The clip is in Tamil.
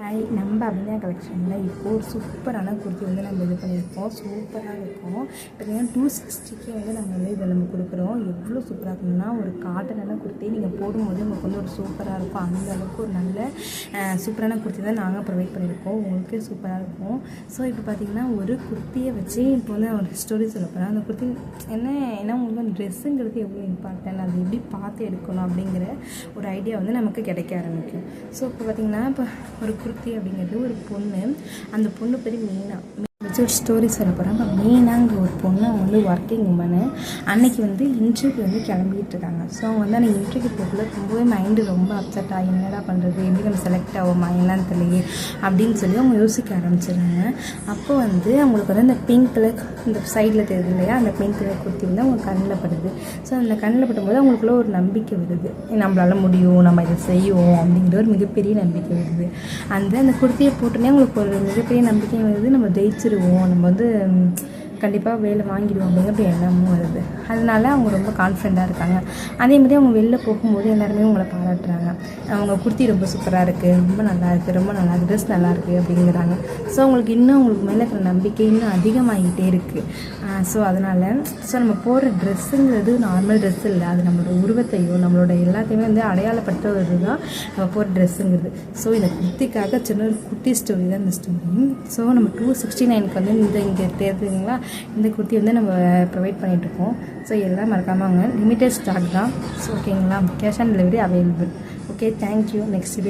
ஹாய், நம்ம அபிநயா கலெக்ஷனில் இப்போது ஒரு சூப்பரான குர்த்தி வந்து நம்ம இது பண்ணியிருக்கோம். சூப்பராக இருக்கும். பார்த்தீங்கன்னா 260க்கே வந்து நாங்கள் இதை நம்ம கொடுக்குறோம். எவ்வளோ சூப்பராக இருக்கணும்னா, ஒரு காட்டனான குர்த்தி நீங்கள் போடும்போது உங்களுக்கு வந்து ஒரு சூப்பராக இருக்கும். அந்த அளவுக்கு ஒரு நல்ல சூப்பரான குர்த்தி தான் நாங்கள் ப்ரொவைட் பண்ணியிருக்கோம். உங்களுக்கே சூப்பராக இருக்கும். ஸோ இப்போ பார்த்திங்கன்னா ஒரு குர்த்தியை வச்சு இப்போ வந்து ஒரு ஸ்டோரி சொல்ல போகிறேன். அந்த குர்த்தி ஏன்னா உங்களுக்கு ட்ரெஸ்ஸுங்கிறது எவ்வளோ இம்பார்ட்டன்ட், அது எப்படி பார்த்து எடுக்கணும் அப்படிங்கிற ஒரு ஐடியா வந்து நமக்கு கிடைக்க ஆரம்பிக்கும். ஸோ இப்போ பார்த்திங்கன்னா இப்போ ஒரு குர்த்தி அப்படிங்கிறது ஒரு பொண்ணு, அந்த பொண்ணு பேர் மீனா வச்சு ஒரு ஸ்டோரி சொல்ல போகிறேன். இப்போ மீனாங்கிற ஒரு பொண்ணு, அவங்க வந்து ஒர்க்கிங் உமனு. அன்றைக்கி வந்து இன்டர்வியூ வந்து கிளம்பிட்டு இருக்காங்க. ஸோ அவங்க வந்து அன்றைக்கி இன்டர்வியூ போகல, ரொம்பவே மைண்டு ரொம்ப அப்செட்டாக என்னடா பண்ணுறது, எப்படி நம்ம செலக்ட் ஆகுமா என்னன்னு தெரியலையே அப்படின்னு சொல்லி அவங்க யோசிக்க ஆரம்பிச்சிடுறாங்க. அப்போ வந்து அவங்களுக்கு வந்து அந்த பிங்க் கலர் இந்த சைடில் தெரியுது இல்லையா, அந்த பிங்க் கலர் குர்த்தி வந்து அவங்க கண்ணில் படுது. ஸோ அந்த கண்ணில் படும்போது அவங்களுக்குள்ள ஒரு நம்பிக்கை வருது, நம்மளால் முடியும், நம்ம இதை செய்வோம் அப்படிங்கிற ஒரு மிகப்பெரிய நம்பிக்கை வருது. அந்த குர்த்தியை போட்டுனே அவங்களுக்கு ஒரு மிகப்பெரிய நம்பிக்கை வருது, நம்ம ஜெயிச்சிருவோம், நம்ம வந்து கண்டிப்பாக வேலை வாங்கிடுவோம் அப்படிங்கிற எண்ணமும் வருது. அதனால அவங்க ரொம்ப கான்ஃபிடெண்ட்டாக இருக்காங்க. அதேமாதிரி அவங்க வெளில போகும்போது எல்லாருமே அவங்கள பாராட்டுறாங்க. அவங்க குர்த்தி ரொம்ப சூப்பராக இருக்குது, ரொம்ப நல்லா இருக்குது, ரொம்ப நல்லா இருக்குது, ட்ரெஸ் நல்லாயிருக்கு அப்படிங்கிறாங்க. ஸோ அவங்களுக்கு இன்னும் அவங்களுக்கு மேலே இருக்கிற நம்பிக்கை இன்னும் அதிகமாகிட்டே இருக்குது. ஸோ அதனால் நம்ம போடுற ட்ரெஸ்ஸுங்கிறது நார்மல் ட்ரெஸ் இல்லை, அது நம்மளோட உருவத்தையும் நம்மளோட எல்லாத்தையுமே வந்து அடையாளப்படுத்துவது தான் நம்ம போடுற ட்ரெஸ்ஸுங்கிறது. ஸோ இந்த குர்த்திக்காக சின்ன ஒரு குட்டி ஸ்டோரி தான் இந்த ஸ்டோரி. ஸோ நம்ம 269க்கு வந்து இங்கே தேர்ந்தீங்களா, இந்த குர்த்தி வந்து நம்ம ப்ரொவைட் பண்ணிகிட்ருக்கோம். ஸோ எல்லாம் மறக்காமல் அவங்க லிமிட்டட் ஸ்டாக் தான். ஸோ ஓகேங்களா, cash on delivery available. Okay, thank you. Next video